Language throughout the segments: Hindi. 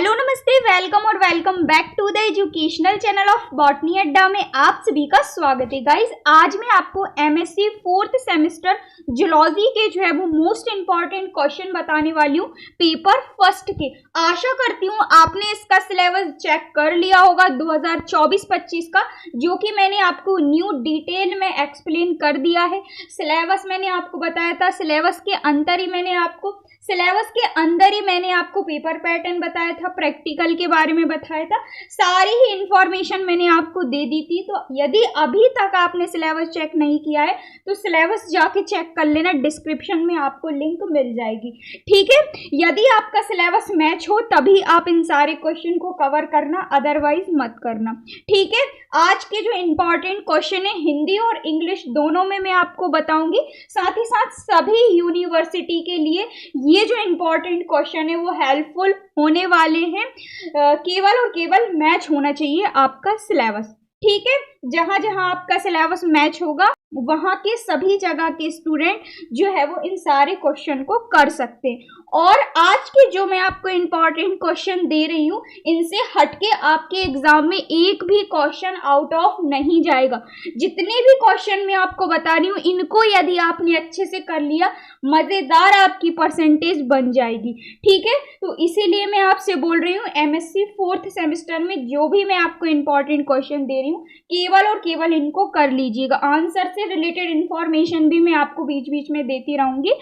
हेलो नमस्ते, वेलकम और welcome back to the educational channel of botany Adda में आप सभी का स्वागत है। गाइज, आज मैं आपको एमएससी 4th सेमेस्टर जूलॉजी के जो है वो मोस्ट इंपॉर्टेंट क्वेश्चन बताने वाली हूँ पेपर फर्स्ट के। आशा करती हूँ आपने इसका सिलेबस चेक कर लिया होगा 2024-25 का, जो कि मैंने आपको न्यू डिटेल में एक्सप्लेन कर दिया है। सिलेबस मैंने आपको बताया था, सिलेबस के अंदर ही मैंने आपको पेपर पैटर्न बताया था, प्रैक्टिकल के बारे में बताया था, सारी ही इंफॉर्मेशन मैंने आपको दे दी थी। तो यदि अभी तक आपने सिलेबस चेक नहीं किया है तो सिलेबस जाके चेक कर लेना, डिस्क्रिप्शन में आपको लिंक मिल जाएगी। ठीक है, यदि आपका सिलेबस मैच हो तभी आप इन सारे क्वेश्चन को कवर करना, अदरवाइज मत करना। ठीक है, आज के जो इंपॉर्टेंट क्वेश्चन है हिंदी और इंग्लिश दोनों में मैं आपको बताऊंगी, साथ ही साथ सभी यूनिवर्सिटी के लिए ये जो इंपॉर्टेंट क्वेश्चन है वो हेल्पफुल होने वाले हैं। केवल और केवल मैच होना चाहिए आपका सिलेबस। ठीक है, जहां जहां आपका सिलेबस मैच होगा वहां के सभी जगह के स्टूडेंट जो है वो इन सारे क्वेश्चन को कर सकते हैं। और आज के जो मैं आपको इंपॉर्टेंट क्वेश्चन दे रही हूँ इनसे हटके आपके एग्जाम में एक भी क्वेश्चन आउट ऑफ नहीं जाएगा। जितने भी क्वेश्चन मैं आपको बता रही हूँ इनको यदि आपने अच्छे से कर लिया, मजेदार आपकी परसेंटेज बन जाएगी। ठीक है, तो इसीलिए मैं आपसे बोल रही हूँ एमएससी 4th सेमेस्टर में जो भी मैं आपको इंपॉर्टेंट क्वेश्चन दे रही हूँ केवल और केवल इनको कर लीजिएगा। आंसर से रिलेटेड इंफॉर्मेशन भी मैं आपको बीच बीच में देती रहूंगी।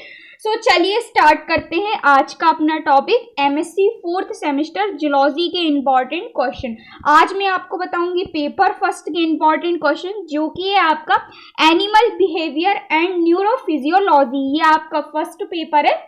सो चलिए स्टार्ट करते हैं आज का अपना topic, MSc 4th semester zoology के इंपॉर्टेंट क्वेश्चन। आज मैं आपको बताऊंगी पेपर फर्स्ट के इंपॉर्टेंट क्वेश्चन, जो कि है आपका एनिमल बिहेवियर एंड न्यूरोफिजियोलॉजी। ये आपका फर्स्ट पेपर है।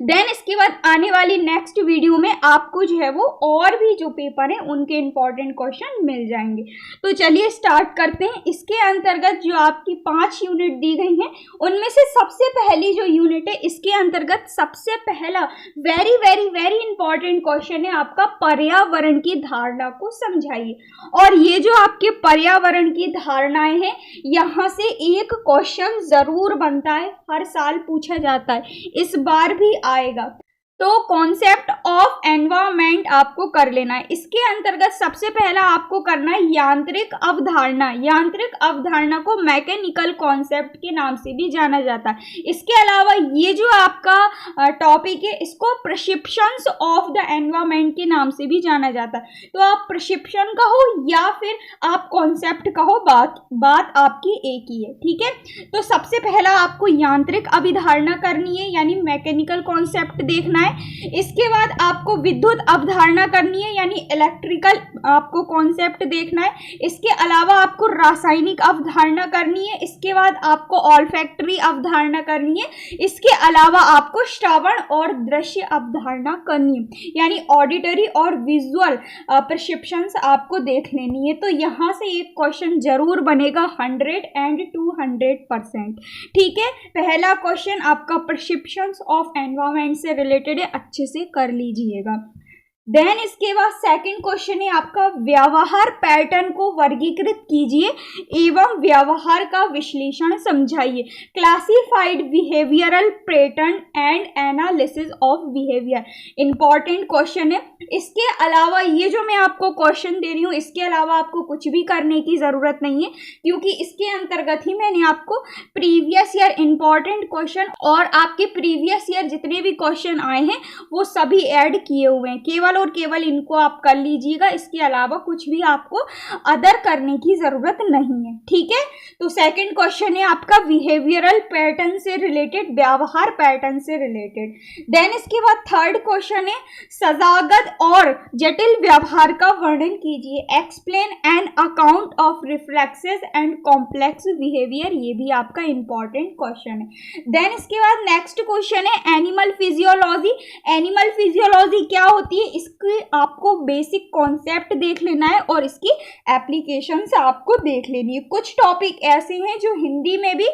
देन इसके बाद आने वाली नेक्स्ट वीडियो में आपको जो है वो और भी जो पेपर है उनके इंपॉर्टेंट क्वेश्चन मिल जाएंगे। तो चलिए स्टार्ट करते हैं। इसके अंतर्गत जो आपकी 5 यूनिट दी गई हैं उनमें से सबसे पहली जो यूनिट है इसके अंतर्गत सबसे पहला very very very important question है आपका पर्यावरण की धारणा को समझाइए। और ये जो आपके पर्यावरण की धारणाएं हैं यहाँ से एक क्वेश्चन जरूर बनता है, हर साल पूछा जाता है, इस बार भी आएगा। तो कॉन्सेप्ट ऑफ एनवायरनमेंट आपको कर लेना है। इसके अंतर्गत सबसे पहला आपको करना है यांत्रिक अवधारणा। यांत्रिक अवधारणा को मैकेनिकल कॉन्सेप्ट के नाम से भी जाना जाता है। इसके अलावा ये जो आपका टॉपिक है इसको प्रिस्क्रिप्शंस ऑफ द एनवायरनमेंट के नाम से भी जाना जाता है। तो आप प्रिस्क्रिप्शन कहो या फिर आप कॉन्सेप्ट कहो, बात आपकी एक ही है। ठीक है, तो सबसे पहला आपको यांत्रिक अवधारणा करनी है, यानी मैकेनिकल कॉन्सेप्ट देखना है। इसके बाद आपको विद्युत अवधारणा करनी है, यानी इलेक्ट्रिकल आपको कॉन्सेप्ट देखना है। इसके अलावा आपको रासायनिक अवधारणा करनी है। इसके बाद आपको ऑल्फैक्टरी अवधारणा करनी है। इसके अलावा आपको श्रवण और दृश्य अवधारणा करनी है, यानी ऑडिटरी और विजुअल परसेप्शंस आपको देख लेनी है। तो यहां से एक क्वेश्चन जरूर बनेगा 100 and 200%। ठीक है, पहला क्वेश्चन आपका परसेप्शंस ऑफ एनवायरनमेंट से रिलेटेड अच्छे से कर लीजिएगा। देन इसके बाद सेकंड क्वेश्चन है आपका व्यवहार पैटर्न को वर्गीकृत कीजिए एवं व्यवहार का विश्लेषण समझाइए। Classified behavioural pattern and analysis of behaviour, important question है। इसके अलावा ये जो मैं आपको क्वेश्चन दे रही हूँ इसके अलावा आपको कुछ भी करने की जरूरत नहीं है, क्योंकि इसके अंतर्गत ही मैंने आपको प्रीवियस ईयर इंपॉर्टेंट क्वेश्चन और आपके प्रीवियस ईयर जितने भी क्वेश्चन आए हैं वो सभी ऐड किए हुए हैं। केवल और केवल इनको आप कर लीजिएगा, इसके अलावा कुछ भी आपको अदर करने की जरूरत नहीं है। ठीक है, तो सेकंड क्वेश्चन है आपका बिहेवियरल पैटर्न से रिलेटेड, व्यवहार पैटर्न से रिलेटेड। देन इसके बाद थर्ड क्वेश्चन है सजागत और जटिल व्यवहार का वर्णन कीजिए। Explain an account of reflexes and complex behaviour, ये भी आपका इंपॉर्टेंट क्वेश्चन है। देन इसके बाद नेक्स्ट क्वेश्चन है एनिमल फिजियोलॉजी। एनिमल फिजियोलॉजी क्या होती है इसकी आपको बेसिक कॉन्सेप्ट देख लेना है और इसकी एप्लीकेशंस आपको देख लेनी है। कुछ टॉपिक ऐसे हैं जो हिंदी में भी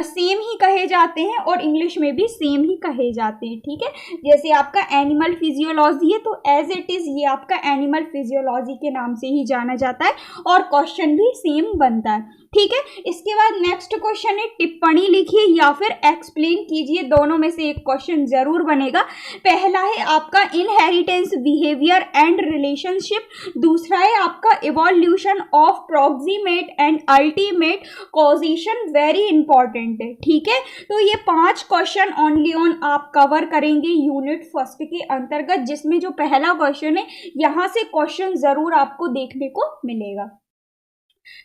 सेम ही कहे जाते हैं और इंग्लिश में भी सेम ही कहे जाते हैं। ठीक है, जैसे आपका एनिमल फिजियोलॉजी है तो एज इट इज ये आपका एनिमल फिजियोलॉजी के नाम से ही जाना जाता है और क्वेश्चन भी सेम बनता है, ठीक है। इसके बाद नेक्स्ट क्वेश्चन है टिप्पणी लिखिए या फिर एक्सप्लेन कीजिए, दोनों में से एक क्वेश्चन जरूर बनेगा। पहला है आपका इनहेरिटेंस बिहेवियर एंड रिलेशनशिप, दूसरा है आपका evolution of proximate and ultimate causation, very important है, ठीक है। तो ये 5 क्वेश्चन ओनली ऑन आप कवर करेंगे यूनिट फर्स्ट के अंतर्गत, जिसमें जो पहला क्वेश्चन है यहाँ से क्वेश्चन जरूर आपको देखने को मिलेगा।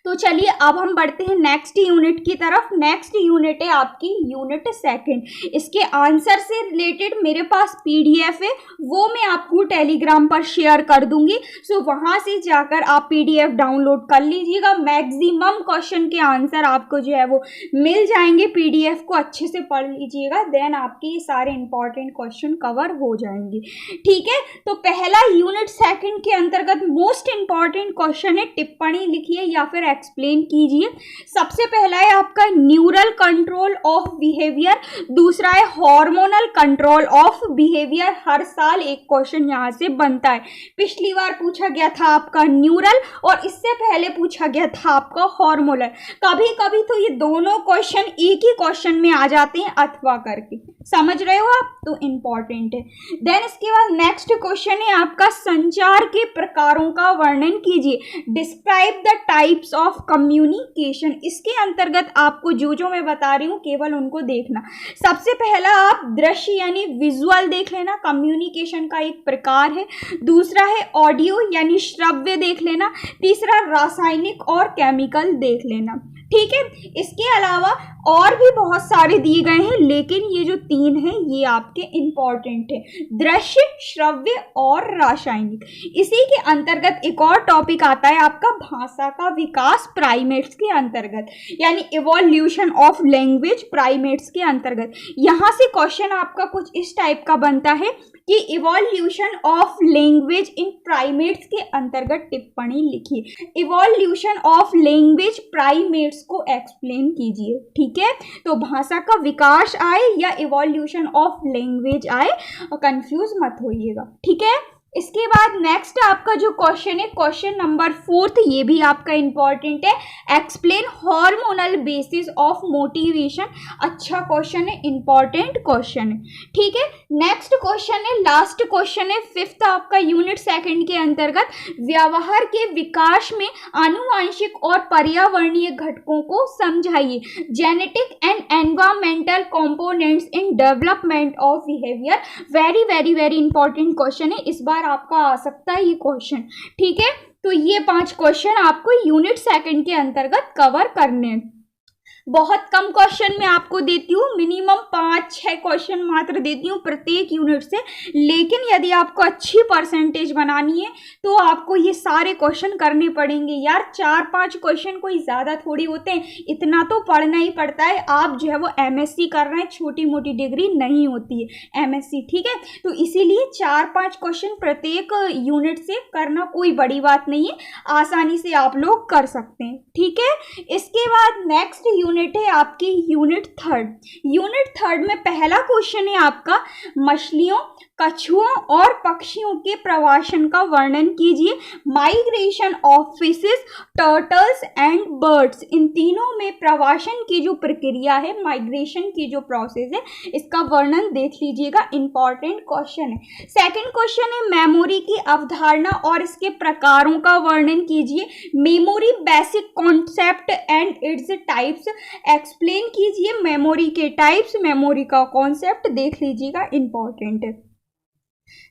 तो चलिए अब हम बढ़ते हैं नेक्स्ट यूनिट की तरफ। नेक्स्ट यूनिट है आपकी यूनिट सेकंड। इसके आंसर से रिलेटेड मेरे पास पीडीएफ है, वो मैं आपको टेलीग्राम पर शेयर कर दूंगी, सो वहां से जाकर आप पीडीएफ डाउनलोड कर लीजिएगा। मैक्सिमम क्वेश्चन के आंसर आपको जो है वो मिल जाएंगे, पीडीएफ को अच्छे से पढ़ लीजिएगा, देन आपके ये सारे इंपॉर्टेंट क्वेश्चन कवर हो जाएंगे, ठीक है। तो पहला यूनिट सेकंड के अंतर्गत मोस्ट इंपॉर्टेंट क्वेश्चन है टिप्पणी लिखिए या फिर एक्सप्लेन कीजिए। सबसे पहला है आपका न्यूरल कंट्रोल ऑफ बिहेवियर, दूसरा है हार्मोनल कंट्रोल ऑफ बिहेवियर। हर साल एक क्वेश्चन यहां से बनता है। पिछली बार पूछा गया था आपका न्यूरल और इससे पहले पूछा गया था आपका हार्मोनल। कभी कभी तो ये दोनों क्वेश्चन एक ही क्वेश्चन में आ जाते हैं अथवा करके, समझ रहे हो आप, तो इंपॉर्टेंट है। देन इसके बाद नेक्स्ट क्वेश्चन है आपका संचार के प्रकारों का वर्णन कीजिए, describe the types of communication. इसके अंतर्गत आपको जो मैं बता रही हूँ केवल उनको देखना। सबसे पहला आप दृश्य यानी विजुअल देख लेना, कम्युनिकेशन का एक प्रकार है। दूसरा है ऑडियो यानी श्रव्य देख लेना। तीसरा रासायनिक और केमिकल देख लेना, ठीक है। इसके अलावा और भी बहुत सारे दिए गए हैं, लेकिन ये जो 3 हैं ये आपके इंपॉर्टेंट है, दृश्य, श्रव्य और रासायनिक। इसी के अंतर्गत एक और टॉपिक आता है आपका भाषा का विकास प्राइमेट्स के अंतर्गत, यानी इवोल्यूशन ऑफ लैंग्वेज प्राइमेट्स के अंतर्गत। यहाँ से क्वेश्चन आपका कुछ इस टाइप का बनता है कि evolution of language in primates के अंतर्गत टिप्पणी लिखिए। इवोल्यूशन ऑफ लैंग्वेज प्राइमेट्स को एक्सप्लेन कीजिए, ठीक है। तो भाषा का विकास आए या इवोल्यूशन ऑफ लैंग्वेज आए, कंफ्यूज मत होइएगा, ठीक है। इसके बाद नेक्स्ट आपका जो क्वेश्चन है, क्वेश्चन नंबर 4, ये भी आपका इंपॉर्टेंट है, explain hormonal basis of motivation. अच्छा क्वेश्चन है, इंपॉर्टेंट क्वेश्चन है, ठीक है। नेक्स्ट क्वेश्चन है, लास्ट क्वेश्चन है, 5th आपका यूनिट सेकंड के अंतर्गत, व्यवहार के विकास में आनुवांशिक और पर्यावरणीय घटकों को समझाइए, genetic and environmental components in development of behaviour. Very very very important question है, इस बार आपका आ सकता है ये क्वेश्चन, ठीक है। तो ये 5 क्वेश्चन आपको यूनिट सेकंड के अंतर्गत कवर करने हैं। बहुत कम क्वेश्चन मैं आपको देती हूँ, मिनिमम 5-6 क्वेश्चन मात्र देती हूँ प्रत्येक यूनिट से, लेकिन यदि आपको अच्छी परसेंटेज बनानी है तो आपको ये सारे क्वेश्चन करने पड़ेंगे यार। 4-5 क्वेश्चन कोई ज़्यादा थोड़ी होते हैं, इतना तो पढ़ना ही पड़ता है। आप जो है वो एमएससी कर रहे हैं, छोटी मोटी डिग्री नहीं होती है एमएससी, ठीक है। तो इसीलिए 4-5 क्वेश्चन प्रत्येक यूनिट से करना कोई बड़ी बात नहीं है, आसानी से आप लोग कर सकते हैं, ठीक है। इसके बाद नेक्स्ट यूनिट है आपकी यूनिट थर्ड। यूनिट थर्ड में पहला क्वेश्चन है आपका, मछलियों, कछुओं और पक्षियों के प्रवासन का वर्णन कीजिए, migration of fishes, turtles and birds. इन तीनों में प्रवासन की जो प्रक्रिया है, माइग्रेशन की जो प्रोसेस है, इसका वर्णन देख लीजिएगा, इंपॉर्टेंट क्वेश्चन है। सेकंड क्वेश्चन है, मेमोरी की अवधारणा और इसके प्रकारों का वर्णन कीजिए, memory basic concept and its types. Explain कीजिए मेमोरी के टाइप्स, मेमोरी का कॉन्सेप्ट देख लीजिएगा, इंपॉर्टेंट है।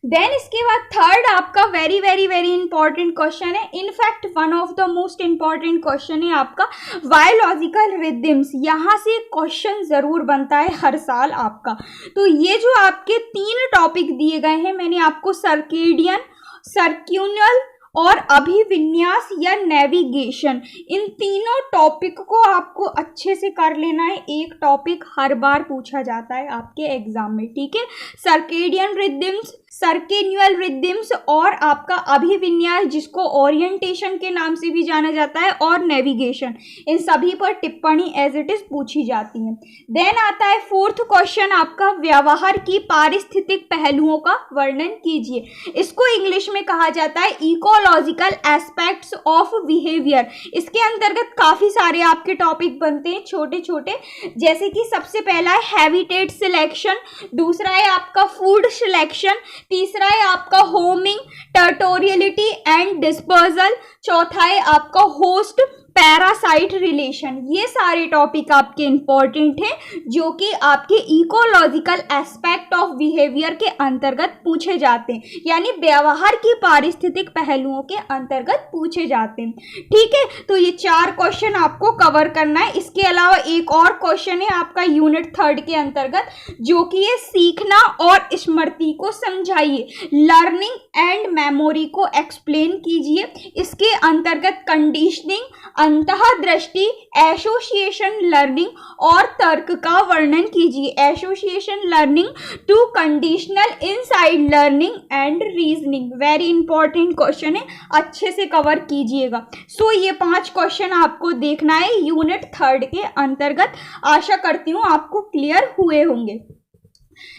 देन इसके बाद थर्ड आपका very very very important question है, in fact one of the most important question है आपका, बायोलॉजिकल रिदम्स। यहाँ से क्वेश्चन जरूर बनता है हर साल आपका। तो ये जो आपके 3 टॉपिक दिए गए हैं, मैंने आपको सर्केडियन, सर्क्यूनल और अभिविन्यास या नेविगेशन, इन तीनों टॉपिक को आपको अच्छे से कर लेना है। एक टॉपिक हर बार पूछा जाता है आपके एग्जाम में, ठीक है। सर्केडियन रिदम्स, सर्केन्युअल रिदम्स और आपका अभिविन्यास जिसको ओरिएंटेशन के नाम से भी जाना जाता है और नेविगेशन, इन सभी पर टिप्पणी एज इट इज पूछी जाती है। देन आता है फोर्थ क्वेश्चन आपका व्यवहार की पारिस्थितिक पहलुओं का वर्णन कीजिए। इसको इंग्लिश में कहा जाता है इकोलॉजिकल एस्पेक्ट्स ऑफ बिहेवियर। इसके अंतर्गत काफी सारे आपके टॉपिक बनते हैं छोटे छोटे, जैसे कि सबसे पहला है हैबिटेट सिलेक्शन, दूसरा है आपका फूड सिलेक्शन, तीसरा है आपका होमिंग, टेरिटोरियलिटी एंड डिस्पर्सल, चौथा है आपका होस्ट पैरासाइट रिलेशन। ये सारे टॉपिक आपके इंपॉर्टेंट हैं जो कि आपके इकोलॉजिकल एस्पेक्ट ऑफ बिहेवियर के अंतर्गत पूछे जाते हैं, यानी व्यवहार की पारिस्थितिक पहलुओं के अंतर्गत पूछे जाते हैं। ठीक है, तो ये 4 क्वेश्चन आपको कवर करना है। इसके अलावा एक और क्वेश्चन है आपका यूनिट 3 के अंतर्गत, जो कि ये सीखना और स्मृति को समझाइए, लर्निंग एंड मेमोरी को एक्सप्लेन कीजिए। इसके अंतर्गत कंडीशनिंग, अंतःदृष्टि, एसोसिएशन लर्निंग और तर्क का वर्णन कीजिए। Association learning to conditional insight learning and reasoning, very important question है, अच्छे से कवर कीजिएगा। सो ये 5 क्वेश्चन आपको देखना है यूनिट 3 के अंतर्गत। आशा करती हूँ आपको क्लियर हुए होंगे।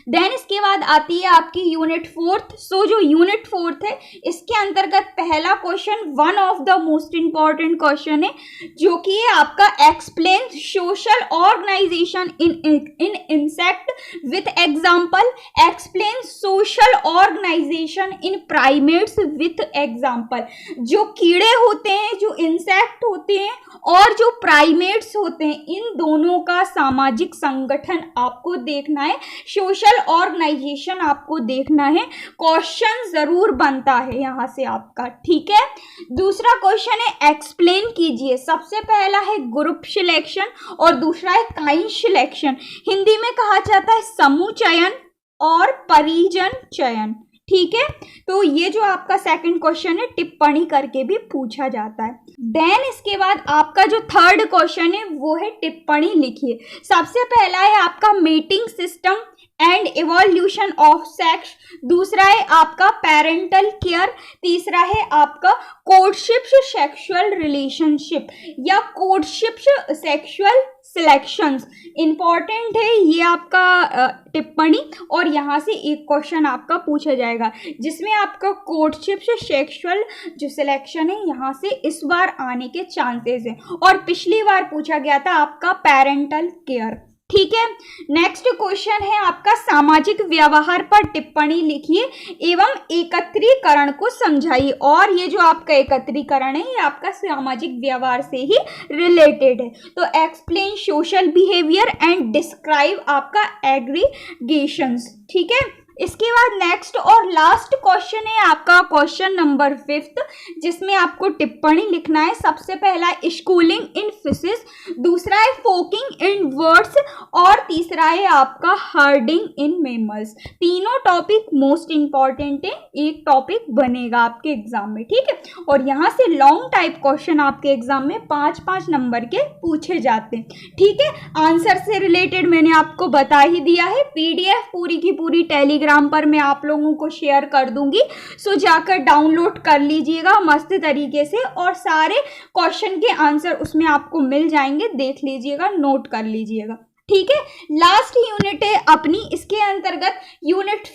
देन इसके बाद आती है आपकी यूनिट 4। सो जो यूनिट 4 है इसके अंतर्गत पहला question one of the most important question है, जो कि है आपका explain social organization in insect with example, explain social organization in primates with example. जो कीड़े होते हैं, जो इंसेक्ट होते हैं और जो प्राइमेट्स होते हैं, इन दोनों का सामाजिक संगठन आपको देखना है, सोशल ऑर्गेनाइजेशन आपको देखना है। क्वेश्चन जरूर बनता है यहां से आपका। ठीक है, दूसरा क्वेश्चन है एक्सप्लेन कीजिए। सबसे पहला है ग्रुप सिलेक्शन और दूसरा है काइंड सिलेक्शन। हिंदी में कहा जाता है समूह चयन और परिजन चयन। ठीक है, तो ये जो आपका सेकंड क्वेश्चन है टिप्पणी करके भी पूछा जाता है। देन इसके बाद आपका जो थर्ड क्वेश्चन है वो है टिप्पणी लिखिए। सबसे पहला है आपका mating system and evolution of sex, दूसरा है आपका पेरेंटल केयर, तीसरा है आपका कोर्टशिप सेक्सुअल रिलेशनशिप या कोर्टशिप सेक्सुअल सिलेक्शंस। इंपॉर्टेंट है ये आपका टिप्पणी, और यहाँ से एक क्वेश्चन आपका पूछा जाएगा जिसमें आपका कोर्टशिप से सेक्सुअल जो सिलेक्शन है यहाँ से इस बार आने के चांसेस हैं, और पिछली बार पूछा गया था आपका पेरेंटल केयर। ठीक है, नेक्स्ट क्वेश्चन है आपका सामाजिक व्यवहार पर टिप्पणी लिखिए एवं एकत्रीकरण को समझाइए। और ये जो आपका एकत्रीकरण है ये आपका सामाजिक व्यवहार से ही रिलेटेड है। तो explain social behaviour and describe आपका एग्रीगेशंस। ठीक है, इसके बाद नेक्स्ट और लास्ट क्वेश्चन है आपका क्वेश्चन नंबर 5, जिसमें आपको टिप्पणी लिखना है। सबसे पहला स्कूलिंग इन फिशेस, दूसरा है फोकिंग इन वर्ड्स और तीसरा है आपका हर्डिंग इन मैमल्स। तीनों टॉपिक मोस्ट इंपॉर्टेंट है, एक टॉपिक बनेगा आपके एग्जाम में। ठीक है, और यहाँ से लॉन्ग टाइप क्वेश्चन आपके एग्जाम में 5-5 नंबर के पूछे जाते हैं। ठीक है, आंसर से रिलेटेड मैंने आपको बता ही दिया है। पीडीएफ पूरी की पूरी टेलीग्राम पर मैं आप लोगों को शेयर कर दूंगी, सो जाकर डाउनलोड कर लीजिएगा मस्त तरीके से, और सारे क्वेश्चन के आंसर उसमें आपको मिल जाएंगे, देख लीजिएगा, नोट कर लीजिएगा। ठीक है, लास्ट यूनिट है अपनी, इसके अंतर्गत यूनिट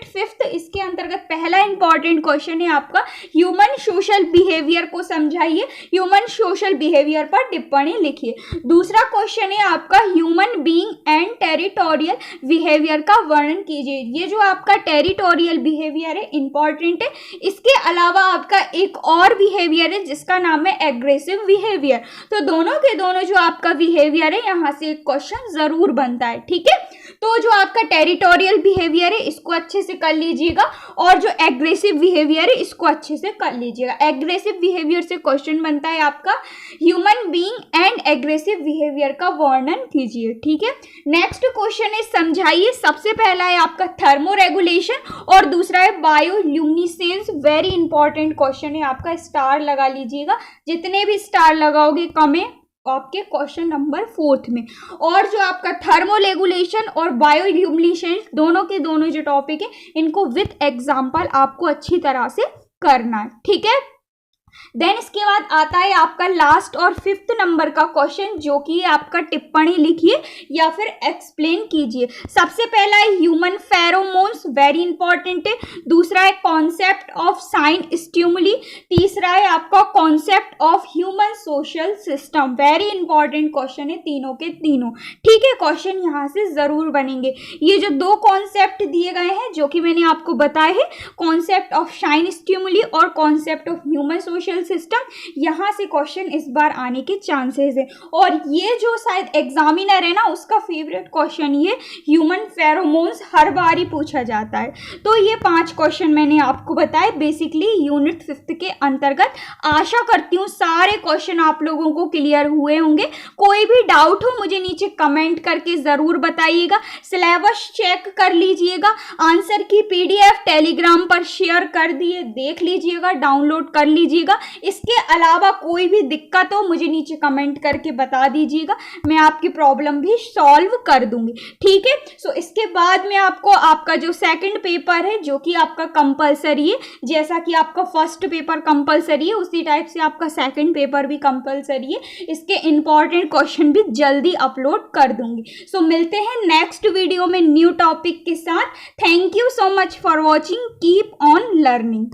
5 इसके अंतर्गत पहला इंपॉर्टेंट क्वेश्चन है आपका ह्यूमन सोशल बिहेवियर को समझाइए, ह्यूमन सोशल बिहेवियर पर टिप्पणी लिखिए। दूसरा क्वेश्चन है आपका human being and territorial behaviour का वर्णन कीजिए। ये जो आपका टेरिटोरियल बिहेवियर है इंपॉर्टेंट है। इसके अलावा आपका एक और बिहेवियर है जिसका नाम है एग्रेसिव बिहेवियर। तो दोनों के दोनों जो आपका बिहेवियर है यहाँ एक क्वेश्चन जरूर बनता है। ठीक है, तो जो आपका टेरिटोरियल बिहेवियर है इसको अच्छे से कर लीजिएगा, और जो एग्रेसिव बिहेवियर है इसको अच्छे से कर लीजिएगा। एग्रेसिव बिहेवियर से क्वेश्चन बनता है आपका human being and aggressive behaviour का वर्णन कीजिए। ठीक है, नेक्स्ट क्वेश्चन है समझाइए। सबसे पहला है आपका थर्मो रेगुलेशन और दूसरा है बायोल्यूमिनेसेंस। वेरी इंपॉर्टेंट क्वेश्चन है आपका, स्टार लगा लीजिएगा, जितने भी स्टार लगाओगे कम है, आपके क्वेश्चन नंबर 4 में। और जो आपका थर्मोरेगुलेशन और बायोल्यूमिनेशन दोनों के दोनों जो टॉपिक है इनको विथ एग्जांपल आपको अच्छी तरह से करना है, ठीक है। देन इसके बाद आता है आपका लास्ट और 5th नंबर का क्वेश्चन, जो कि आपका टिप्पणी लिखिए या फिर एक्सप्लेन कीजिए। सबसे पहला है ह्यूमन फेरोमोन्स, वेरी इंपॉर्टेंट है। दूसरा है कॉन्सेप्ट ऑफ साइन स्टिमुली। तीसरा है आपका concept of human social system, very important question है तीनों के तीनों, ठीक है। क्वेश्चन यहाँ से जरूर बनेंगे। ये जो दो कॉन्सेप्ट दिए गए हैं जो कि मैंने आपको बताए हैं, कॉन्सेप्ट ऑफ साइन स्टिमुली और concept of human social system, यहां से क्वेश्चन इस बार आने के चांसेस है। और ये जो शायद एग्जामिनर है ना, उसका फेवरेट क्वेश्चन ये ह्यूमन फेरोमोन्स हर बार ही पूछा जाता है। तो ये 5 क्वेश्चन मैंने आपको बताए बेसिकली यूनिट 5 के अंतर्गत। आशा करती हूँ सारे क्वेश्चन आप लोगों को क्लियर हुए होंगे। कोई भी डाउट हो मुझे नीचे कमेंट करके जरूर बताइएगा। सिलेबस चेक कर लीजिएगा, आंसर की PDF टेलीग्राम पर शेयर कर दिए, देख लीजिएगा, डाउनलोड कर लीजिएगा। इसके अलावा कोई भी दिक्कत हो मुझे नीचे कमेंट करके बता दीजिएगा, मैं आपकी प्रॉब्लम भी सॉल्व कर दूंगी, ठीक है। सो इसके बाद में आपको आपका जो सेकंड पेपर है जो कि आपका कंपलसरी है, जैसा कि आपका फर्स्ट पेपर कंपलसरी है उसी टाइप से आपका सेकंड पेपर भी कंपलसरी है। इसके इंपॉर्टेंट क्वेश्चन भी जल्दी अपलोड कर दूंगी। सो मिलते हैं नेक्स्ट वीडियो में न्यू टॉपिक के साथ। Thank you so much for watching, keep on learning.